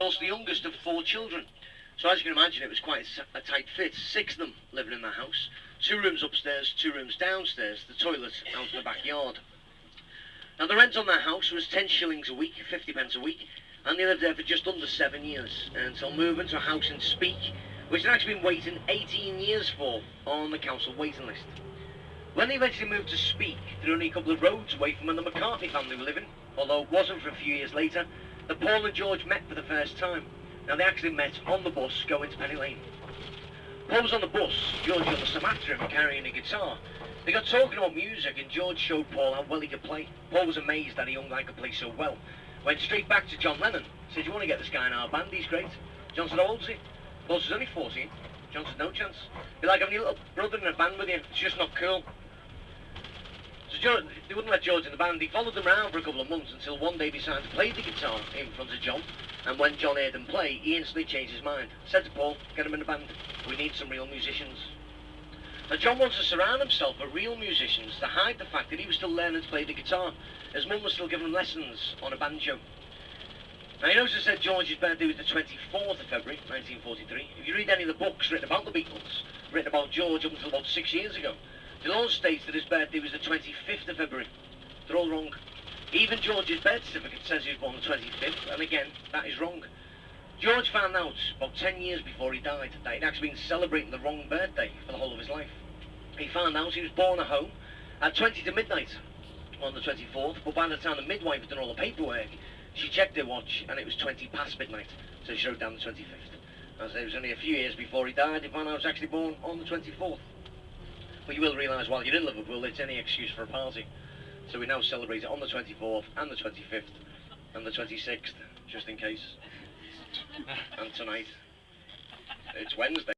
course, the youngest of 4 children. So as you can imagine, it was quite a tight fit. 6 of them living in the house. 2 rooms upstairs, 2 rooms downstairs, the toilet out in the backyard. Now the rent on their house was 10 shillings a week, 50 pence a week, and they lived there for just under 7 years, until moving to a house in Speke, which they'd actually been waiting 18 years for on the council waiting list. When they eventually moved to Speke, they're only a couple of roads away from where the McCartney family were living, although it wasn't for a few years later that Paul and George met for the first time. Now they actually met on the bus going to Penny Lane. Paul was on the bus, George on the sat after him carrying a guitar. They got talking about music and George showed Paul how well he could play. Paul was amazed that a young guy could play so well. Went straight back to John Lennon, said, "You want to get this guy in our band, he's great." John said, "How old is he?" Paul said, "Only 14. John said, "No chance. You're like having your little brother in a band with you, it's just not cool." So George, they wouldn't let George in the band. He followed them around for a couple of months until one day he decided to play the guitar in front of John. And when John heard him play, he instantly changed his mind. Said to Paul, "Get him in the band. We need some real musicians." Now John wants to surround himself with real musicians to hide the fact that he was still learning to play the guitar. His mum was still giving him lessons on a banjo. Now he also said George's birthday was the 24th of February, 1943. If you read any of the books written about the Beatles, written about George up until about 6 years ago, they'll all state that his birthday was the 25th of February. They're all wrong. Even George's birth certificate says he was born the 25th, and again, that is wrong. George found out about 10 years before he died that he'd actually been celebrating the wrong birthday for the whole of his life. He found out he was born at home at 20 to midnight on the 24th, but by the time the midwife had done all the paperwork, she checked her watch and it was 20 past midnight, so she wrote down the 25th. As it was only a few years before he died, he found out he was actually born on the 24th. But you will realise while you're in Liverpool, it's any excuse for a party. So we now celebrate it on the 24th and the 25th and the 26th, just in case. And tonight, it's Wednesday.